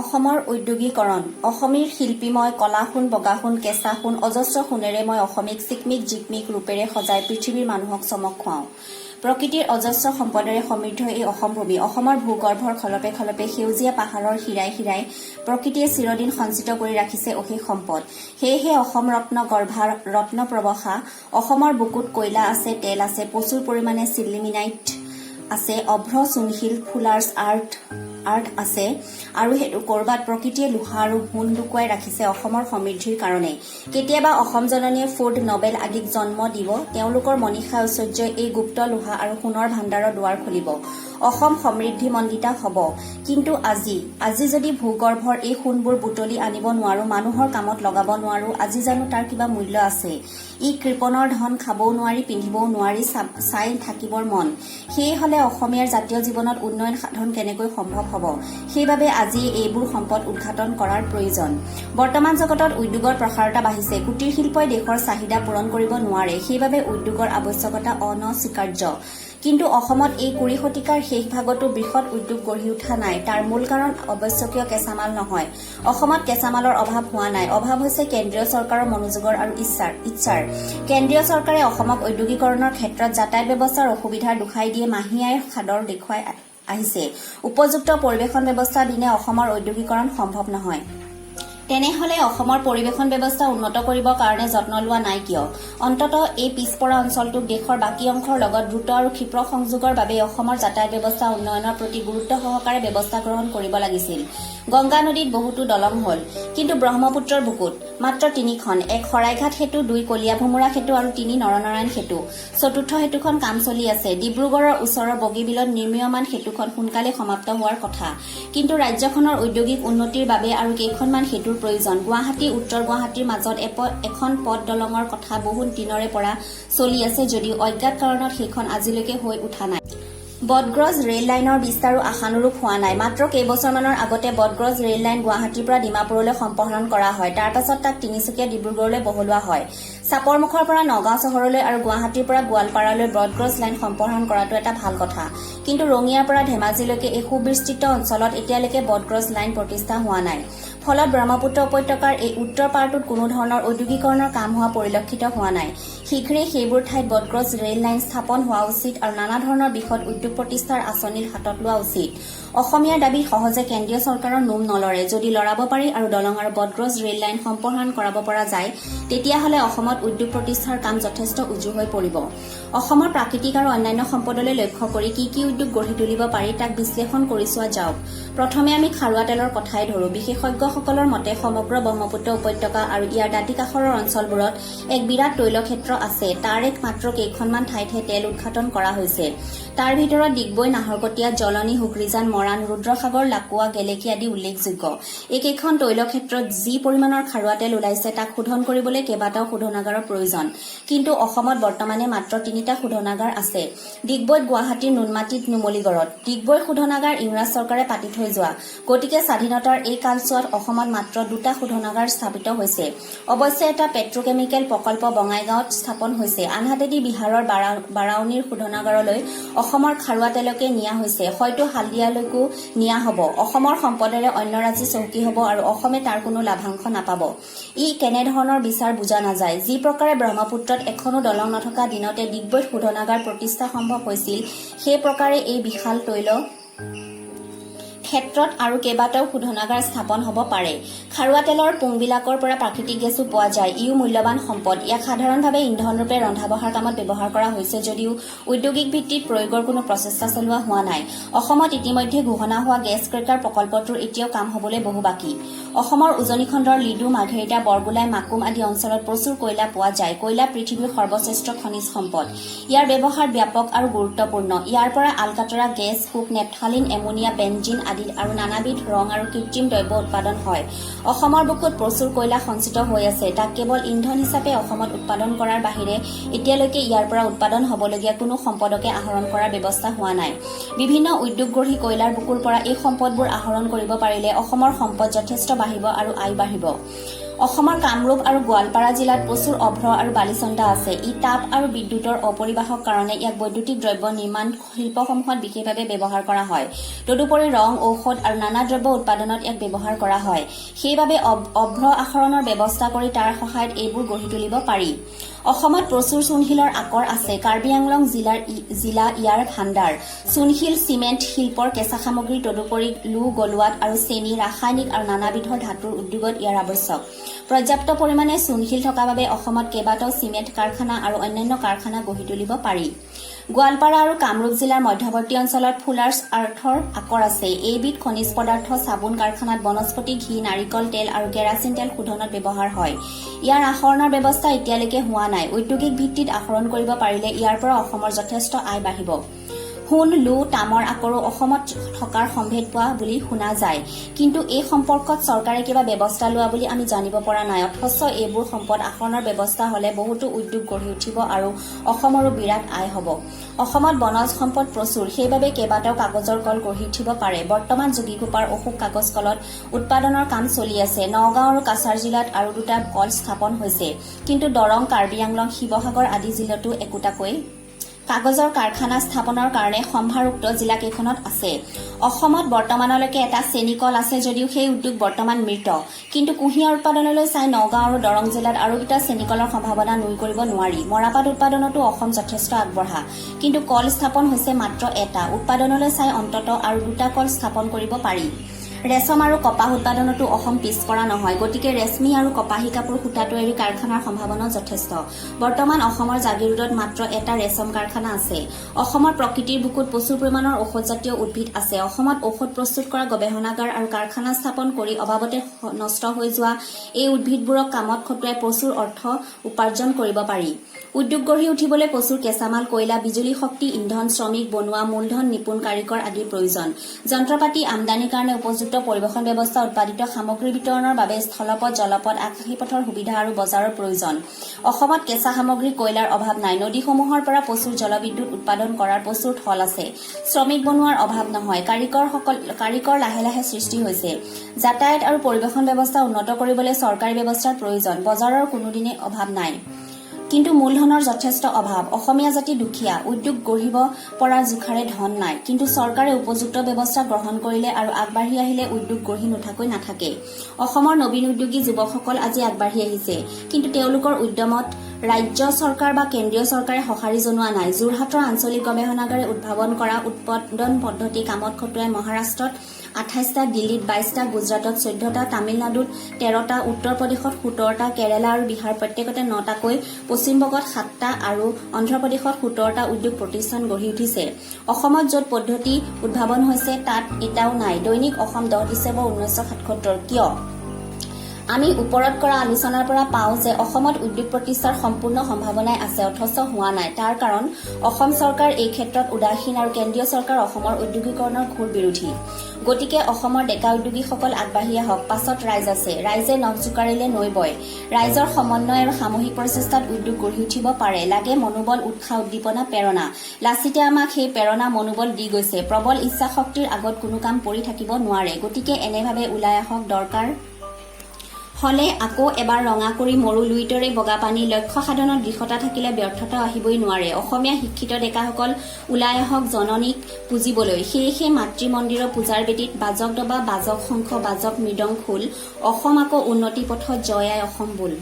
অসমৰ ঔদ্যোগিকৰণ অসমীৰ শিল্পীময় কলাসোণ বগাসোণ কেঁচাসোণ অজস্ৰ সোণেৰে মই অসমীক চিকমিক জিকমিক ৰূপেৰে সজাই পৃথিৱীৰ মানুহক চমক খুৱাওঁ। প্ৰকৃতিৰ অজস্ৰ সম্পদেৰে সমৃদ্ধ এই অসম ভূমি অসমৰ ভূগৰ্ভৰ খলপে খলপে সেউজীয়া পাহাৰৰ শিৰাই শিৰাই প্ৰকৃতিয়ে চিৰদিন সঞ্চিত কৰি ৰাখিছে অশেষ সম্পদ। সেয়েহে অসম ৰত্ন গৰ্ভা ৰত্ন প্ৰৱসা অসমৰ বুকুত কয়লা আছে, তেল আছে, প্ৰচুৰ পৰিমাণে চিলিমিনাইট আছে, অভ্ৰ চূণশিল ফুলাৰ্ছ আৰ্ট আছে আৰু হেতু কৰবাত প্ৰকৃতিয়ে লোহা আৰু সোণ লুকুৱাই ৰাখিছে অসমৰ সমৃদ্ধিৰ কাৰণে। কেতিয়াবা অসম জননীয়ে ফুড নবেল আদিক জন্ম দিব, তেওঁলোকৰ মনীষা ঐশ্বৰ্যই এই গুপ্ত লোহা আৰু সোণৰ ভাণ্ডাৰৰ দুৱাৰ খুলিব। অসম সমৃদ্ধিমণ্ডিতা হ'ব। কিন্তু আজি যদি ভূগৰ্ভৰ এই সোণবোৰ বুটলি আনিব নোৱাৰো, মানুহৰ কামত লগাব নোৱাৰো, আজি জানো তাৰ কিবা মূল্য আছে? ই কৃপণৰ ধন, খাবও নোৱাৰি, পিন্ধিবও নোৱাৰি, চাই থাকিবৰ মন। সেয়ে হলে অসমীয়াৰ জাতীয় জীৱনত উন্নয়ন সাধন কেনেকৈ সম্ভৱ হ'ব? সেইবাবে আজি এইবোৰ সম্পদ উদ্ঘাটন কৰাৰ প্ৰয়োজন। বৰ্তমান জগতত উদ্যোগৰ প্ৰসাৰতা বাঢ়িছে, কুটিৰ শিল্পই দেশৰ চাহিদা পূৰণ কৰিব নোৱাৰে, সেইবাবে উদ্যোগৰ আৱশ্যকতা অনস্বীকাৰ্য। কিন্তু অসমত এই 20 শতিকাৰ শেষ ভাগতো বৃহৎ উদ্যোগ গঢ়ি উঠা নাই। তাৰ মূল কাৰণ আৱশ্যকীয় কেঁচামাল নহয়। অসমত কেঁচামালৰ অভাৱ হোৱা নাই, অভাৱ হৈছে কেন্দ্ৰীয় চৰকাৰৰ মনোযোগৰ আৰু ইচ্ছাৰ। কেন্দ্ৰীয় চৰকাৰে অসমক ঔদ্যোগিকৰণৰ ক্ষেত্ৰত যাতায়াত ব্যৱস্থাৰ অসুবিধাৰ দোষাই দিয়ে মাহী আইৰ সাদৰ দেখুৱাই আহিছে। উপযুক্ত পৰিৱেশন ব্যৱস্থাৰ বিনে অসমৰ ঔদ্যোগিকৰণ সম্ভৱ নহয়। তেনেহলে অসমৰ পৰিৱেশন ব্যৱস্থা উন্নত কৰিবৰ কাৰণে যত্ন লোৱা নাই কিয়? অন্ততঃ এই পিছপৰা অঞ্চলটোক দেশৰ বাকী অংশৰ লগত দ্ৰুত আৰু ক্ষীপ্ৰ সংযোগৰ বাবে অসমৰ যাতায়াত ব্যৱস্থা উন্নয়নৰ প্ৰতি গুৰুত্ব সহকাৰে ব্যৱস্থা গ্ৰহণ কৰিব লাগিছিল। গংগা নদীত বহুতো দলং হ'ল, কিন্তু ব্ৰহ্মপুত্ৰৰ বুকুত মাত্ৰ 3খন, এক শৰাইঘাট সেতু, 2 কলিয়াভোমোৰা সেতু আৰু 3 নৰনাৰায়ণ সেতু। চতুৰ্থ সেতুখন কাম চলি আছে। ডিব্ৰুগড়ৰ ওচৰৰ বগীবিলত নিৰ্মীয়মান সেতুখন সোনকালে সমাপ্ত হোৱাৰ কথা। কিন্তু ৰাজ্যখনৰ ঔদ্যোগিক উন্নতিৰ বাবে আৰু কেইখনমান সেতুৰ প্ৰয়োজন। গুৱাহাটী উত্তৰ গুৱাহাটীৰ মাজত এখন পথ দলঙৰ কথা বহুত দিনৰে পৰা চলি আছে যদিও অজ্ঞাত কাৰণত সেইখন আজিলৈকে হৈ উঠা নাই। বটগ্ৰজ ৰেল লাইনৰ বিস্তাৰো আশানুৰূপ হোৱা নাই। মাত্ৰ কেইবছৰমানৰ আগতে বটগ্ৰজ ৰেল লাইন গুৱাহাটীৰ পৰা ডিমাপুৰলৈ সম্প্ৰসাৰণ কৰা হয়। তাৰ পাছত তাক তিনিচুকীয়া ডিব্ৰুগড়লৈ বহলোৱা হয়। চাপৰমুখৰ পৰা নগাঁও চহৰলৈ আৰু গুৱাহাটীৰ পৰা গোৱালপাৰালৈ বটগ্ৰজ লাইন সম্প্ৰসাৰণ কৰাটো এটা ভাল কথা। কিন্তু ৰঙিয়াৰ পৰা ধেমাজিলৈকে এই সুবিস্তৃত অঞ্চলত এতিয়ালৈকে বটগ্ৰজ লাইন প্ৰতিষ্ঠা হোৱা নাই। ফলত ব্ৰহ্মপুত্ৰ উপত্যকাৰ এই উত্তৰ পাৰটোত কোনো ধৰণৰ ঔদ্যোগিকৰণৰ কাম হোৱা পৰিলক্ষিত হোৱা নাই। শীঘ্ৰেই সেইবোৰ ঠাইত বটগ্ৰজ ৰেল লাইন স্থাপন হোৱা উচিত আৰু নানা ধৰণৰ বৃহৎ উদ্যোগ প্ৰতিষ্ঠাৰ আঁচনি হাতত লোৱা উচিত। অসমীয়াৰ দাবী সহজে কেন্দ্ৰীয় চৰকাৰৰ নোম নলৰে। যদি লৰাব পাৰি আৰু দলং আৰু বটগ্ৰজ ৰেল লাইন সম্প্ৰসাৰণ কৰাব পৰা যায়, তেতিয়াহ'লে অসমত উদ্যোগ প্ৰতিষ্ঠাৰ কাম যথেষ্ট উজু হৈ পৰিব। অসমৰ প্ৰাকৃতিক আৰু অন্যান্য সম্পদলৈ লক্ষ্য কৰি কি উদ্যোগ গঢ়ি তুলিব পাৰি তাক বিশ্লেষণ কৰি চোৱা যাওক। প্ৰথমে আমি খাৰুৱা তেলৰ কথাই ধৰো। বিশেষজ্ঞসকলৰ মতে সমগ্ৰ ব্ৰহ্মপুত্ৰ উপত্যকা আৰু ইয়াৰ দাঁতিকাষৰৰ অঞ্চলবোৰত এক বিৰাট তৈলক্ষেত্ৰ আছে। তাৰে মাত্ৰ কেইখনমান ঠাইতহে তেল উৎঘাটন কৰা হৈছে। তাৰ ভিতৰত ডিগবৈ, নাহৰকটীয়া, জলনি, হুগ্ৰীজান, মৰাণ, ৰুদ্ৰসাগৰ, লাকুৱা, গেলেকী আদি উল্লেখযোগ্য। এইকেইখন তৈলক্ষেত্ৰত যি পৰিমাণৰ খাৰুৱা তেল ওলাইছে তাক শোধন কৰিবলৈ কেইবাটাও শোধনাগাৰৰ প্ৰয়োজন। কিন্তু অসমত বৰ্তমানে মাত্ৰ 3টা শোধনাগাৰ আছে। ডিগবৈত, গুৱাহাটীৰ নুনমাটিত, নুমলীগড়ত। ডিগবৈৰ শোধনাগাৰ ইংৰাজ চৰকাৰে পাতি থৈ যোৱা। গতিকে স্বাধীনতাৰ এই কালছোৱাত অসমত মাত্ৰ 2টা শোধনাগাৰ স্থাপিত হৈছে। অৱশ্যে এটা পেট্ৰকেমিকেল প্ৰকল্প বঙাইগাঁৱত স্থাপন হৈছে। আনহাতেদি বিহাৰৰ বাৰাউনীৰ শোধনাগাৰলৈ অসমৰ খাৰুৱা তেলকে নিয়া হৈছে। হয়তো হালদিয়ালৈকো নিয়া হ'ব। অসমৰ সম্পদেৰে অন্য ৰাজ্যে চহকী হ'ব আৰু অসমে তাৰ কোনো লাভাংশ নাপাব। ই কেনেধৰণৰ বিচাৰ বুজা নাযায়। যি প্ৰকাৰে ব্ৰহ্মপুত্ৰত এখনো দলং নথকা দিনতে ডিগবৈত শোধনাগাৰ প্ৰতিষ্ঠা সম্ভৱ হৈছিল, সেই প্ৰকাৰে এই বিশাল তৈল ক্ষেত্ৰত আৰু কেইবাটাও শোধনাগাৰ স্থাপন হ'ব পাৰে। খাৰুৱা তেলৰ পুংবিলাকৰ পৰা প্ৰাকৃতিক গেছো পোৱা যায়। ইও মূল্যৱান সম্পদ। ইয়াক সাধাৰণভাৱে ইন্ধনৰূপে ৰন্ধা-বঢ়াৰ কামত ব্যৱহাৰ কৰা হৈছে যদিও ঔদ্যোগিক ভিত্তিত প্ৰয়োগৰ কোনো প্ৰচেষ্টা চলোৱা হোৱা নাই। অসমত ইতিমধ্যে ঘোষণা হোৱা গেছ ক্ৰেকাৰ প্ৰকল্পটোৰ এতিয়াও কাম হ'বলৈ বহু বাকী। অসমৰ উজনি খণ্ডৰ লিডু, মাৰ্ঘেৰিটা, বৰগোলাই, মাকুম আদি অঞ্চলত প্ৰচুৰ কয়লা পোৱা যায়। কয়লা পৃথিৱীৰ সৰ্বশ্ৰেষ্ঠ খনিজ সম্পদ। ইয়াৰ ব্যৱহাৰ ব্যাপক আৰু গুৰুত্বপূৰ্ণ। ইয়াৰ পৰা আলকাটৰা গেছ, কোক, নেপথালিন, এমোনিয়া, বেনজিন আদি আৰু নানাবিধ ৰং আৰু কৃত্ৰিম দ্ৰব্য উৎপাদন হয়। অসমৰ বুকুত প্ৰচুৰ কয়লা সঞ্চিত হৈ আছে। তাক কেৱল ইন্ধন হিচাপে অসমত উৎপাদন কৰাৰ বাহিৰে এতিয়ালৈকে ইয়াৰ পৰা উৎপাদন হ'বলগীয়া কোনো সম্পদকে আহৰণ কৰাৰ ব্যৱস্থা হোৱা নাই। বিভিন্ন উদ্যোগ গঢ়ি কয়লাৰ বুকুৰ পৰা এই সম্পদবোৰ আহৰণ কৰিব পাৰিলে অসমৰ সম্পদ যথেষ্ট বাঢ়িব আৰু আয় বাঢ়িব। অসমৰ কামৰূপ আৰু গোৱালপাৰা জিলাত প্ৰচুৰ অভ্ৰ আৰু বালিচন্দা আছে। ই তাপ আৰু বিদ্যুতৰ অপৰিবাহক কাৰণে ইয়াক বৈদ্যুতিক দ্ৰব্য নিৰ্মাণ শিল্পসমূহত বিশেষভাৱে ব্যৱহাৰ কৰা হয়। তদুপৰি ৰং, ঔষধ আৰু নানা দ্ৰব্য উৎপাদনত ইয়াক ব্যৱহাৰ কৰা হয়। সেইবাবে অভ্ৰ আহৰণৰ ব্যৱস্থা কৰি তাৰ সহায়ত এইবোৰ গঢ়ি তুলিব পাৰি। অসমত প্ৰচুৰ চূণশিলৰ আকৰ আছে। কাৰ্বি আংলং জিলা ইয়াৰ ভাণ্ডাৰ। চূণশিল, চিমেণ্ট শিল্পৰ কেঁচা সামগ্ৰী তদুপৰি লো গলোৱাত আৰু চেনি, ৰাসায়নিক আৰু নানাবিধৰ ধাতুৰ উদ্যোগত ইয়াৰ আৱশ্যক। পৰ্যাপ্ত পৰিমাণে চূণশিল থকা বাবে অসমত কেইবাটাও চিমেণ্ট কাৰখানা আৰু অন্যান্য কাৰখানা গঢ়ি তুলিব পাৰি। গোৱালপাৰা আৰু কামৰূপ জিলাৰ মধ্যৱৰ্তী অঞ্চলত ফুলাৰ্ছ আৰ্থৰ আকৰ আছে। এইবিধ খনিজ পদাৰ্থ চাবোন কাৰখানাত বনস্পতি ঘি, নাৰিকল তেল আৰু কেৰাচিন তেল শোধনত ব্যৱহাৰ হয়। ইয়াৰ আহৰণৰ ব্যৱস্থা এতিয়ালৈকে হোৱা নাই। ঔদ্যোগিক ভিত্তিত আহৰণ কৰিব পাৰিলে ইয়াৰ পৰা অসমৰ যথেষ্ট আয় বাঢ়িব। সোণ, লো, তামৰ আকৰো অসমত থকাৰ সম্ভেদ পোৱা বুলি শুনা যায়। কিন্তু এই সম্পৰ্কত চৰকাৰে কিবা ব্যৱস্থা লোৱা বুলি আমি জানিব পৰা নাই। অথচ এইবোৰ সম্পদ আহৰণৰ ব্যৱস্থা হলে বহুতো উদ্যোগ গঢ়ি উঠিব আৰু অসমৰো বিৰাট আয় হ'ব। অসমত বনজ সম্পদ প্ৰচুৰ, সেইবাবে কেইবাটাও কাগজৰ কল গঢ়ি উঠিব পাৰে। বৰ্তমান যোগীঘোপাৰ অশোক কাগজ কলত উৎপাদনৰ কাম চলি আছে। নগাঁও আৰু কাছাৰ জিলাত আৰু দুটা কল স্থাপন হৈছে। কিন্তু দৰং, কাৰ্বি আংলং, শিৱসাগৰ আদি জিলাতো একোটাকৈ কাগজৰ কাৰখানা স্থাপনৰ কাৰণে সম্ভাৰুক্ত জিলাকেইখনত আছে। অসমত বৰ্তমানলৈকে এটা চেনি কল আছে যদিও সেই উদ্যোগ বৰ্তমান মৃত। কিন্তু কুঁহিয়াৰ উৎপাদনলৈ চাই নগাঁও আৰু দৰং জিলাত আৰু দুটা চেনি কলৰ সম্ভাৱনা নুই কৰিব নোৱাৰি। মৰাপাট উৎপাদনতো অসম যথেষ্ট আগবঢ়া, কিন্তু কল স্থাপন হৈছে মাত্ৰ এটা। উৎপাদনলৈ চাই অন্ততঃ আৰু দুটা কল স্থাপন কৰিব পাৰি। ৰেচম আৰু কপাহ উৎপাদনতো অসম পিছপৰা নহয়। গতিকে ৰেচমি আৰু কপাহী কাপোৰ সূতা তৈয়াৰী কাৰখানাৰ সম্ভাৱনা যথেষ্ট। বৰ্তমান অসমৰ জাগিৰোডত মাত্ৰ এটা ৰেচম কাৰখানা আছে। অসমৰ প্ৰকৃতিৰ বুকুত প্ৰচুৰ পৰিমাণৰ ঔষধজাতীয় উদ্ভিদ আছে। অসমত ঔষধ প্ৰস্তুত কৰা গৱেষণাগাৰ আৰু কাৰখানা স্থাপন কৰি অবাবতে নষ্ট হৈ যোৱা এই উদ্ভিদবোৰক কামত খটুৱাই প্ৰচুৰ অৰ্থ উপাৰ্জন কৰিব পাৰি। উদ্যোগ গঢ়ি উঠিবলৈ প্ৰচুৰ কেঁচামাল, কয়লা, বিজুলী শক্তি, ইন্ধন, শ্ৰমিক, বনুৱা, মূলধন, নিপুণ কাৰিকৰ আদিৰ প্ৰয়োজন। যন্ত্ৰপাতি আমদানিৰ কাৰণে উপযুক্ত পৰিবহণ ব্যৱস্থা, উৎপাদিত সামগ্ৰী বিতৰণৰ বাবে স্থলপথ, জলপথ, আকাশী পথৰ সুবিধা আৰু বজাৰৰ প্ৰয়োজন। অসমত কেঁচা সামগ্ৰী, কয়লাৰ অভাৱ নাই। নদীসমূহৰ পৰা প্ৰচুৰ জলবিদ্যুৎ উৎপাদন কৰাৰ প্ৰচুৰ থল আছে। শ্ৰমিক বনোৱাৰ অভাৱ নহয়। কাৰিকৰ লাহে লাহে সৃষ্টি হৈছে। যাতায়াত আৰু পৰিবহণ ব্যৱস্থা উন্নত কৰিবলৈ চৰকাৰী ব্যৱস্থাৰ প্ৰয়োজন। বজাৰৰ কোনোদিনে অভাৱ নাই। কিন্তু মূলধনৰ যথেষ্ট অভাৱ। অসমীয়া জাতি দুখীয়া। উদ্যোগ গঢ়িব পৰা জোখাৰে ধন নাই। কিন্তু চৰকাৰে উপযুক্ত ব্যৱস্থা গ্ৰহণ কৰিলে আৰু আগবাঢ়ি আহিলে উদ্যোগ গঢ়ি নুঠাকৈ নাথাকে। অসমৰ নবীন উদ্যোগী যুৱকসকল আজি আগবাঢ়ি আহিছে, কিন্তু তেওঁলোকৰ উদ্যমত ৰাজ্য চৰকাৰ বা কেন্দ্ৰীয় চৰকাৰে সঁহাৰি জনোৱা নাই। যোৰহাটৰ আঞ্চলিক গৱেষণাগাৰে উদ্ভাৱন কৰা উৎপাদন পদ্ধতি কামত খটুৱাই মহাৰাষ্ট্ৰত 28টা, দিল্লীত 22টা, গুজৰাটত 14টা, তামিলনাডুত 13টা, উত্তৰ প্ৰদেশত 17টা, কেৰালা আৰু বিহাৰ প্ৰত্যেকতে 9টাকৈ, পশ্চিমবংগত 7টা আৰু অন্ধ্ৰপ্ৰদেশত 17টা উদ্যোগ প্ৰতিষ্ঠান গঢ়ি উঠিছে। অসমত য'ত পদ্ধতি উদ্ভাৱন হৈছে তাত এটাও নাই। দৈনিক অসম 10 ডিচেম্বৰ 1977। কিয়? আমি ওপৰত কৰা আলোচনাৰ পৰা পাওঁ যে অসমত উদ্যোগ প্ৰতিষ্ঠাৰ সম্পূৰ্ণ সম্ভাৱনাই আছে, অথচ হোৱা নাই। তাৰ কাৰণ অসম চৰকাৰ এই ক্ষেত্ৰত উদাসীন আৰু কেন্দ্ৰীয় চৰকাৰ অসমৰ উদ্যোগীকৰণৰ ঘোৰ বিৰোধী। গতিকে অসমৰ ডেকা উদ্যোগীসকল আগবাঢ়ি আহক। পাছত ৰাইজ আছে। ৰাইজে নখ জোকাৰিলে নৈ বয়। ৰাইজৰ সমন্বয় আৰু সামূহিক প্ৰচেষ্টাত উদ্যোগ গঢ়ি উঠিব পাৰে। লাগে মনোবল, উৎসাহ, উদ্দীপনা, প্ৰেৰণা। লাচিতে আমাক সেই প্ৰেৰণা, মনোবল দি গৈছে। প্ৰবল ইচ্ছা শক্তিৰ আগত কোনো কাম পৰি থাকিব নোৱাৰে। গতিকে এনেভাৱে ওলাই আহক। দৰকাৰ হলে আকৌ এবাৰ ৰঙা কৰি মৰু লুইতৰে বগা পানী। লক্ষ্য সাধনত দৃঢ়তা থাকিলে ব্যৰ্থতা আহিবই নোৱাৰে। অসমীয়া শিক্ষিত ডেকাসকল ওলাই আহক জননীক পুজিবলৈ। সেয়েহে মাতৃ মন্দিৰৰ পূজাৰ বেদীত বাজক দবা, বাজক শংখ, বাজক মৃদং খোল। অসম আকৌ উন্নতি পথত জয় আই অসম বোল।